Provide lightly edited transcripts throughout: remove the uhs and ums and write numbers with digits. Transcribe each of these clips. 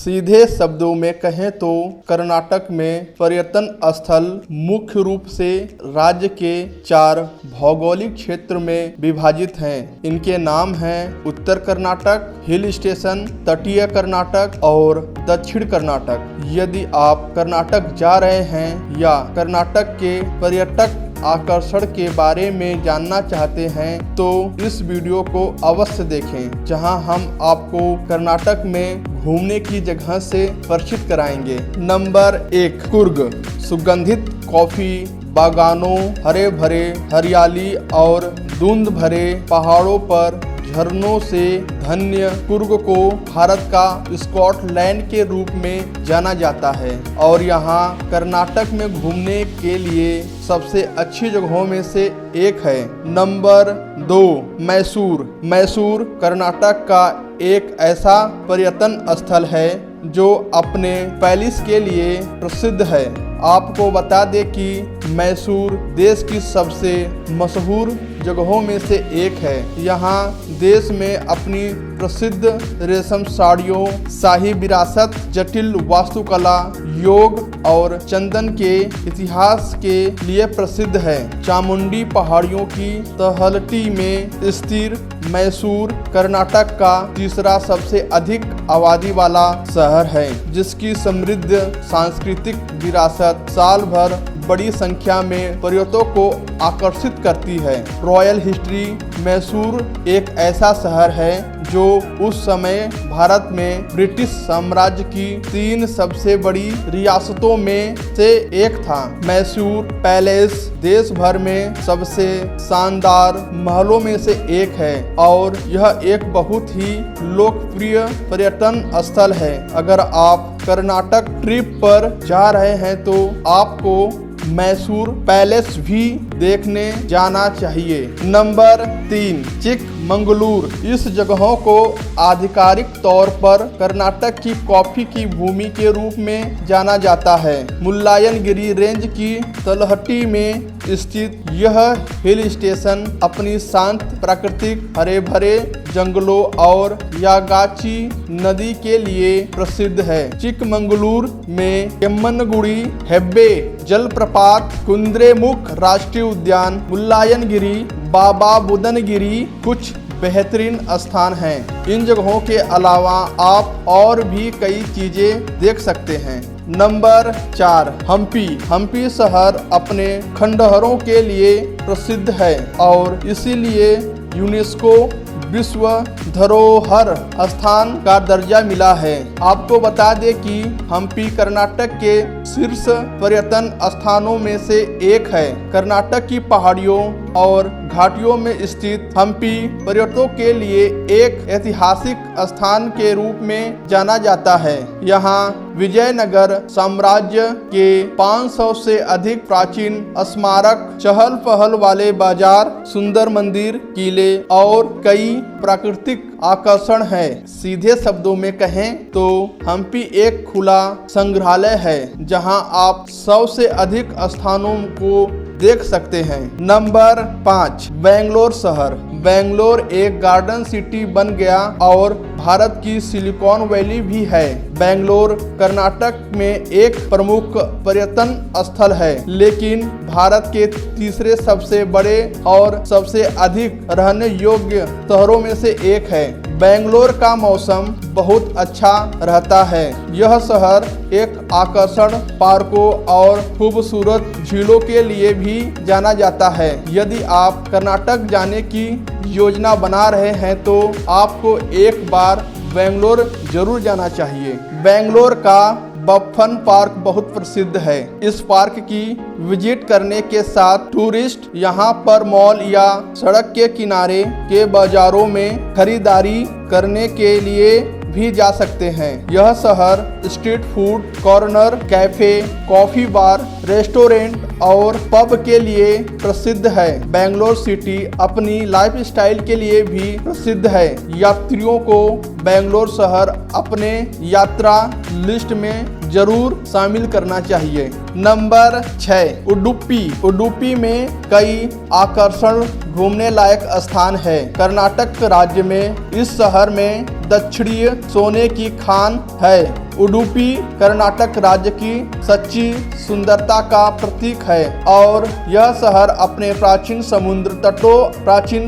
सीधे शब्दों में कहें तो कर्नाटक में पर्यटन स्थल मुख्य रूप से राज्य के 4 भौगोलिक क्षेत्र में विभाजित हैं। इनके नाम हैं उत्तर कर्नाटक, हिल स्टेशन, तटीय कर्नाटक और दक्षिण कर्नाटक। यदि आप कर्नाटक जा रहे हैं या कर्नाटक के पर्यटक आकर्षण के बारे में जानना चाहते हैं तो इस वीडियो को अवश्य देखें, जहां हम आपको कर्नाटक में घूमने की जगह से परिचित कराएंगे। नंबर 1, कुर्ग। सुगंधित कॉफी बागानों, हरे भरे हरियाली और धुंध भरे पहाड़ों पर झरनों से धन्य कुर्ग को भारत का स्कॉटलैंड के रूप में जाना जाता है और यहाँ कर्नाटक में घूमने के लिए सबसे अच्छी जगहों में से एक है। नंबर 2, मैसूर। मैसूर कर्नाटक का एक ऐसा पर्यटन स्थल है जो अपने पैलेस के लिए प्रसिद्ध है। आपको बता दें कि मैसूर देश की सबसे मशहूर जगहों में से एक है। यहाँ देश में अपनी प्रसिद्ध रेशम साड़ियों, शाही विरासत, जटिल वास्तुकला, योग और चंदन के इतिहास के लिए प्रसिद्ध है। चामुंडी पहाड़ियों की तलहटी में स्थिर मैसूर कर्नाटक का तीसरा सबसे अधिक आबादी वाला शहर है, जिसकी समृद्ध सांस्कृतिक विरासत साल भर बड़ी संख्या में पर्यटकों को आकर्षित करती है। Royal history. मैसूर एक ऐसा शहर है जो उस समय भारत में ब्रिटिश साम्राज्य की 3 सबसे बड़ी रियासतों में से एक था। मैसूर पैलेस देश भर में सबसे शानदार महलों में से एक है और यह एक बहुत ही लोकप्रिय पर्यटन स्थल है। अगर आप कर्नाटक ट्रिप पर जा रहे हैं तो आपको मैसूर पैलेस भी देखने जाना चाहिए। नंबर 3, चिकमंगलूर। इस जगहों को आधिकारिक तौर पर कर्नाटक की कॉफी की भूमि के रूप में जाना जाता है। मुल्लायनगिरी रेंज की तलहटी में स्थित यह हिल स्टेशन अपनी शांत प्राकृतिक हरे भरे जंगलों और यागाची नदी के लिए प्रसिद्ध है। चिकमंगलूर में केम्मनगुड़ी, हेब्बे जलप्रपात, कुंद्रेमुख राष्ट्रीय उद्यान, मुल्लायनगिरी, बाबा बुदनगिरी कुछ बेहतरीन स्थान हैं। इन जगहों के अलावा आप और भी कई चीजें देख सकते हैं। नंबर 4, हम्पी। हम्पी शहर अपने खंडहरों के लिए प्रसिद्ध है और इसीलिए यूनेस्को विश्व धरोहर स्थान का दर्जा मिला है। आपको बता दें कि हम्पी कर्नाटक के शीर्ष पर्यटन स्थानों में से एक है। कर्नाटक की पहाड़ियों और घाटियों में स्थित हम्पी पर्यटकों के लिए एक ऐतिहासिक स्थान के रूप में जाना जाता है। यहाँ विजयनगर साम्राज्य के 500 से अधिक प्राचीन स्मारक, चहल पहल वाले बाजार, सुंदर मंदिर, किले और कई प्राकृतिक आकर्षण है। सीधे शब्दों में कहें तो हम्पी एक खुला संग्रहालय है जहां आप 100 से अधिक स्थानों को देख सकते हैं। नंबर 5, बेंगलोर शहर। बेंगलोर एक गार्डन सिटी बन गया और भारत की सिलिकॉन वैली भी है। बेंगलोर कर्नाटक में एक प्रमुख पर्यटन स्थल है, लेकिन भारत के तीसरे सबसे बड़े और सबसे अधिक रहने योग्य शहरों में से एक है। बेंगलोर का मौसम बहुत अच्छा रहता है। यह शहर एक आकर्षण पार्कों और खूबसूरत झीलों के लिए भी जाना जाता है। यदि आप कर्नाटक जाने की योजना बना रहे हैं तो आपको एक बार बेंगलोर जरूर जाना चाहिए। बेंगलोर का बफन पार्क बहुत प्रसिद्ध है। इस पार्क की विजिट करने के साथ टूरिस्ट यहाँ पर मॉल या सड़क के किनारे के बाजारों में खरीदारी करने के लिए भी जा सकते हैं। यह शहर street food corner, cafe, coffee bar, restaurant और पब के लिए प्रसिद्ध है। बेंगलोर सिटी अपनी लाइफस्टाइल के लिए भी प्रसिद्ध है। यात्रियों को बेंगलोर शहर अपने यात्रा लिस्ट में जरूर शामिल करना चाहिए। नंबर 6 उडुपी। उडुपी में कई आकर्षण घूमने लायक स्थान है। कर्नाटक राज्य में इस शहर में दक्षिणीय सोने की खान है। उडुपी कर्नाटक राज्य की सच्ची सुंदरता का प्रतीक है और यह शहर अपने प्राचीन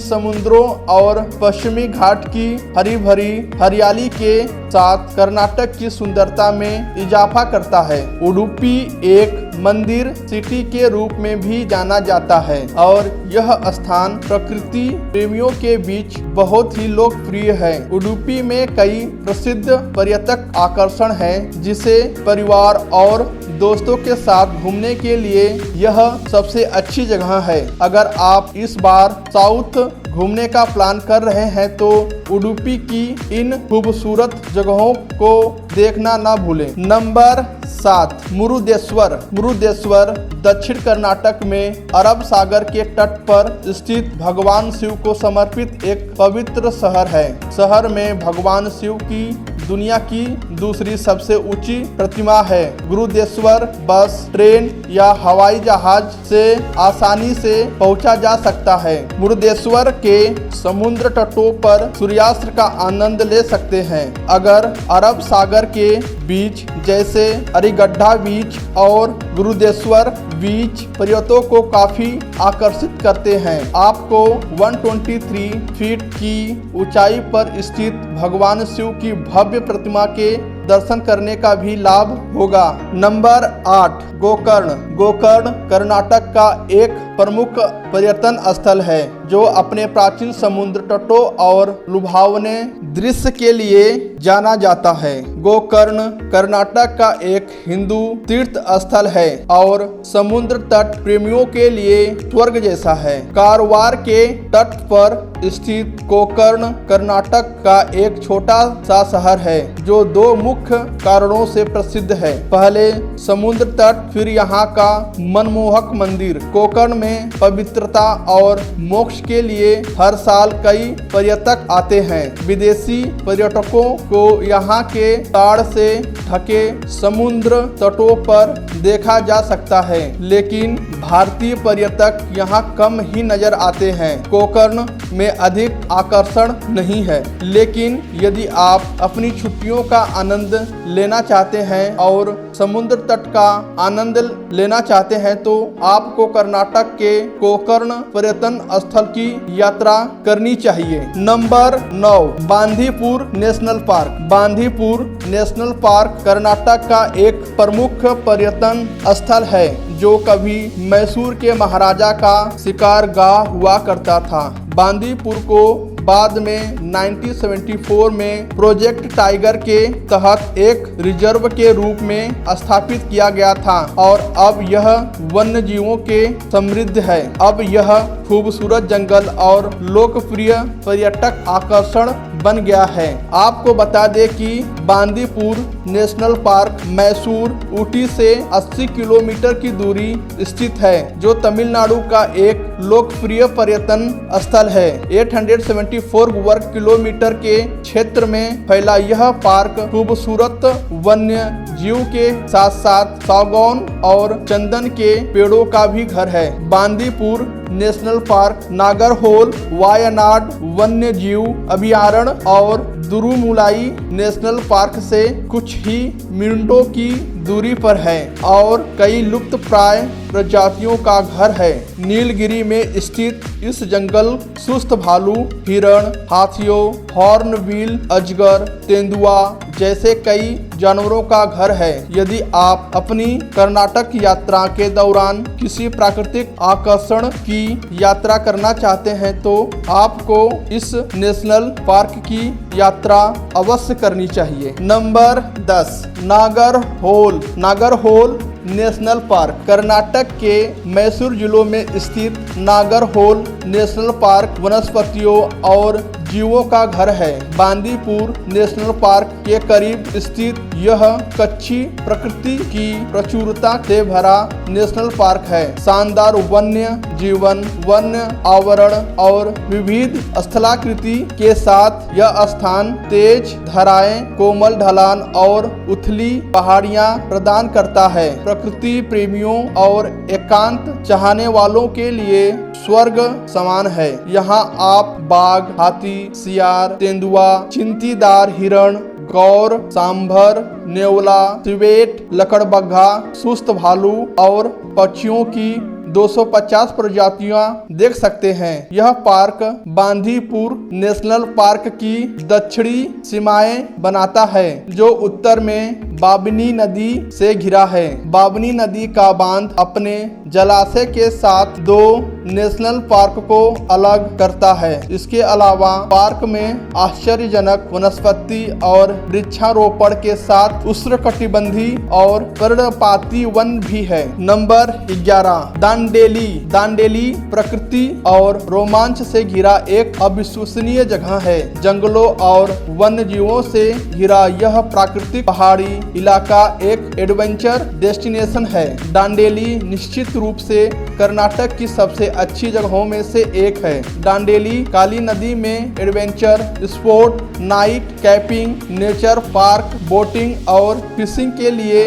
समुद्रों और पश्चिमी घाट की हरी भरी हरियाली के साथ कर्नाटक की सुंदरता में इजाफा करता है। उडुपी एक मंदिर सिटी के रूप में भी जाना जाता है और यह स्थान प्रकृति प्रेमियों के बीच बहुत ही लोकप्रिय है। उडुपी में कई प्रसिद्ध पर्यटक आकर्षण हैं, जिसे परिवार और दोस्तों के साथ घूमने के लिए यह सबसे अच्छी जगह है। अगर आप इस बार साउथ घूमने का प्लान कर रहे हैं तो उडुपी की इन खूबसूरत जगहों को देखना ना भूलें। नंबर 7 मुरुदेश्वर। मुरुदेश्वर दक्षिण कर्नाटक में अरब सागर के तट पर स्थित भगवान शिव को समर्पित एक पवित्र शहर है। शहर में भगवान शिव की दुनिया की दूसरी सबसे ऊंची प्रतिमा है। मुरुदेश्वर बस, ट्रेन या हवाई जहाज से आसानी से पहुंचा जा सकता है। मुरुदेश्वर के समुद्र तटों पर सूर्यास्त का आनंद ले सकते हैं। अगर अरब सागर के बीच जैसे अरिगड्ढा बीच और मुरुदेश्वर बीच पर्यटकों को काफी आकर्षित करते हैं। आपको 123 फीट की ऊंचाई पर स्थित भगवान शिव की भव्य प्रतिमा के दर्शन करने का भी लाभ होगा। नंबर 8 गोकर्ण। गोकर्ण कर्नाटक का एक प्रमुख पर्यटन स्थल है जो अपने प्राचीन समुद्र तटों और लुभावने दृश्य के लिए जाना जाता है। गोकर्ण कर्नाटक का एक हिंदू तीर्थ स्थल है और समुद्र तट प्रेमियों के लिए स्वर्ग जैसा है। कारवार के तट पर स्थित गोकर्ण कर्नाटक का एक छोटा सा शहर है जो दो मुख्य कारणों से प्रसिद्ध है। पहले समुद्र तट, फिर यहाँ का मनमोहक मंदिर। गोकर्ण में पवित्रता और मोक्ष के लिए हर साल कई पर्यटक आते हैं। विदेशी पर्यटकों को यहाँ के ताड़ से ढके समुद्र तटों पर देखा जा सकता है, लेकिन भारतीय पर्यटक यहाँ कम ही नजर आते हैं। गोकर्ण में अधिक आकर्षण नहीं है, लेकिन यदि आप अपनी छुट्टियों का आनंद लेना चाहते हैं और समुद्र तट का आनंद लेना चाहते हैं तो आपको कर्नाटक के गोकर्ण पर्यटन स्थल की यात्रा करनी चाहिए। Number 9 Bandipur national park. Bandipur national park Karnataka का एक प्रमुख पर्यटन स्थल है जो कभी मैसूर के महाराजा का शिकारगाह हुआ करता था। बांदीपुर को बाद में 1974 में प्रोजेक्ट टाइगर के तहत एक रिजर्व के रूप में स्थापित किया गया था और अब यह वन्य जीवों के समृद्ध है। अब यह खूबसूरत जंगल और लोकप्रिय पर्यटक आकर्षण बन गया है। आपको बता दें कि बांदीपुर नेशनल पार्क मैसूर ऊटी से 80 किलोमीटर की दूरी स्थित है, जो तमिलनाडु का एक लोकप्रिय पर्यटन स्थल है। 874 वर्ग किलोमीटर के क्षेत्र में फैला यह पार्क खूबसूरत वन्य जीव के साथ साथ सागौन और चंदन के पेड़ों का भी घर है। बांदीपुर नेशनल पार्क नागरहोल वायनाड वन्य जीव अभयारण्य और दुरुमुलाई नेशनल पार्क से कुछ ही मिनटों की दूरी पर है और कई लुप्त प्राय प्रजातियों का घर है। नीलगिरी में स्थित इस जंगल सुस्त भालू, हिरण, हाथियों, हॉर्नबिल, अजगर, तेंदुआ जैसे कई जानवरों का घर है। यदि आप अपनी कर्नाटक यात्रा के दौरान किसी प्राकृतिक आकर्षण की यात्रा करना चाहते हैं तो आपको इस नेशनल पार्क की यात्रा अवश्य करनी चाहिए। Number 10 Nagarhole. Nagarhole national park Karnataka के मैसूर जिलों में स्थित नागरहोल नेशनल पार्क वनस्पतियों और जीवों का घर है। बांदीपुर नेशनल पार्क के करीब स्थित यह कच्ची प्रकृति की प्रचुरता से भरा नेशनल पार्क है। शानदार वन्य जीवन, वन्य आवरण और विविध स्थलाकृति के साथ यह स्थान तेज धाराएं, कोमल ढलान और उथली पहाड़ियां प्रदान करता है। प्रकृति प्रेमियों और एकांत चाहने वालों के लिए स्वर्ग समान है। यहाँ आप बाघ, हाथी, सियार, तेंदुआ, चिंटीदार हिरण, गौर, सांभर, नेवला, चिवेट, लकड़बग्घा, सुस्त भालू और पक्षियों की 250 प्रजातियां देख सकते हैं। यह पार्क बांदीपुर नेशनल पार्क की दक्षिणी सीमाएं बनाता है, जो उत्तर में बाबनी नदी से घिरा है। बाबनी नदी का बांध अपने जलाशय के साथ दो नेशनल पार्क को अलग करता है। इसके अलावा पार्क में आश्चर्यजनक वनस्पति और वृक्षारोपण के साथ उष्णकटिबंधीय और पर्णपाती वन भी है। नंबर 11, दांडेली प्रकृति और रोमांच से घिरा एक अविश्वसनीय जगह है। जंगलों और वन्य जीवों से घिरा यह प्राकृतिक पहाड़ी इलाका एक एडवेंचर डेस्टिनेशन है। दांडेली निश्चित रूप से कर्नाटक की सबसे अच्छी जगहों में से एक है। दांडेली काली नदी में adventure sport, night camping, nature park, boating और फिशिंग के लिए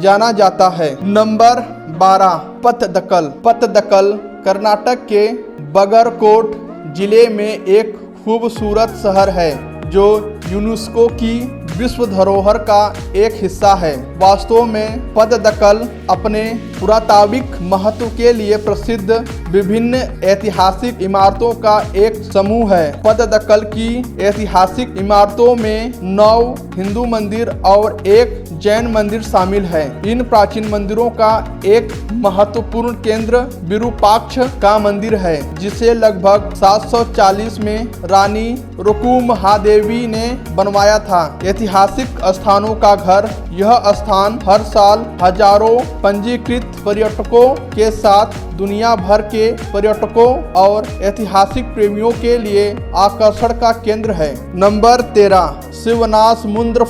जाना जाता है। नंबर 12, पत्तदकल कर्नाटक के बगरकोट जिले में एक खूबसूरत शहर है, जो यूनेस्को की विश्व धरोहर का एक हिस्सा है। वास्तव में पत्तदकल अपने पुरातात्विक महत्व के लिए प्रसिद्ध विभिन्न ऐतिहासिक इमारतों का एक समूह है। पत्तदकल की ऐतिहासिक इमारतों में 9 हिंदू मंदिर और एक जैन मंदिर शामिल है। इन प्राचीन मंदिरों का एक महत्वपूर्ण केंद्र विरूपाक्ष का मंदिर है, जिसे लगभग 740 में रानी रुकुमहादेवी ने बनवाया था। ऐतिहासिक स्थानों का घर, यह स्थान हर साल हजारों पंजीकृत पर्यटकों के साथ दुनिया भर के पर्यटकों और ऐतिहासिक प्रेमियों के लिए आकर्षण का केंद्र है। नंबर 13, शिवनासमुद्र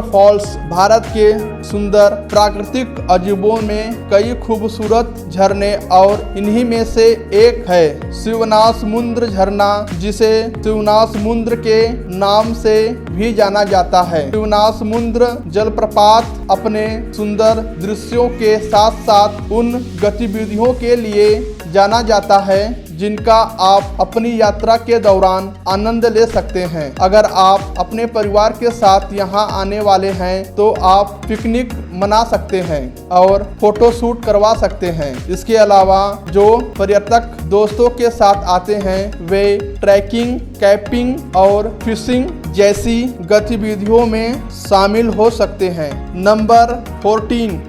फॉल्स भारत के सुंदर प्राकृतिक अजूबों में कई खूबसूरत झरने और इन्हीं में से एक है शिवनासमुद्र झरना, जिसे शिवनासमुद्र के नाम से भी जाना जाता है। शिवनासमुद्र जलप्रपात अपने सुंदर दृश्यों के साथ साथ उन गतिविधियों के लिए जाना जाता है जिनका आप अपनी यात्रा के दौरान आनंद ले सकते हैं। अगर आप अपने परिवार के साथ यहाँ आने वाले हैं तो आप पिकनिक मना सकते हैं और फोटो शूट करवा सकते हैं। इसके अलावा जो पर्यटक दोस्तों के साथ आते हैं वे ट्रैकिंग, कैंपिंग और फिशिंग जैसी गतिविधियों में शामिल हो सकते हैं। नंबर 14,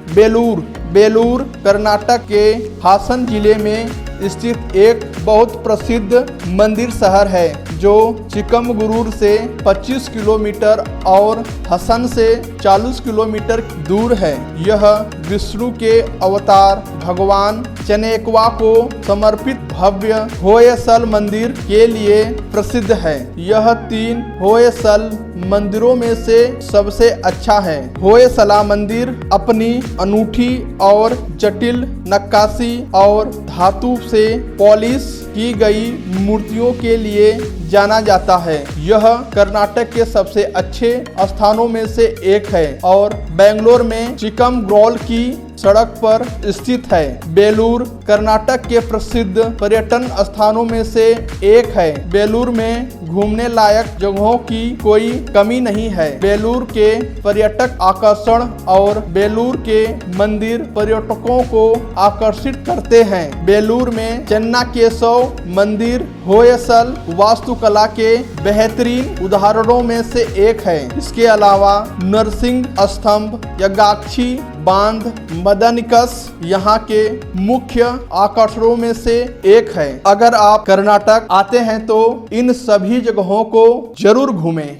बेलूर कर्नाटक के हासन जिले में स्थित एक बहुत प्रसिद्ध मंदिर शहर है, जो चिकमगलूर से 25 किलोमीटर और हसन से 40 किलोमीटर दूर है। यह विष्णु के अवतार भगवान चनेकवा को समर्पित भव्य होयसल मंदिर के लिए प्रसिद्ध है। यह 3 होयसल मंदिरों में से सबसे अच्छा है। होयसला मंदिर अपनी अनूठी और जटिल नक्काशी और धातु से पॉलिश की गई मूर्तियों के लिए जाना जाता है। यह कर्नाटक के सबसे अच्छे स्थानों में से एक है और बेंगलोर में चिकमगलूर की सड़क पर स्थित है। बेलूर कर्नाटक के प्रसिद्ध पर्यटन स्थानों में से एक है। बेलूर में घूमने लायक जगहों की कोई कमी नहीं है। बेलूर के पर्यटक आकर्षण और बेलूर के मंदिर पर्यटकों को आकर्षित करते हैं। बेलूर में चेन्नाकेशव मंदिर होयसल वास्तुकला के बेहतरीन उदाहरणों में से एक है। इसके अलावा नरसिंह स्तंभ, यगाक्षी बांध, मदनिकस यहाँ के मुख्य आकर्षणों में से एक है। अगर आप कर्नाटक आते हैं तो इन सभी जगहों को जरूर घूमें।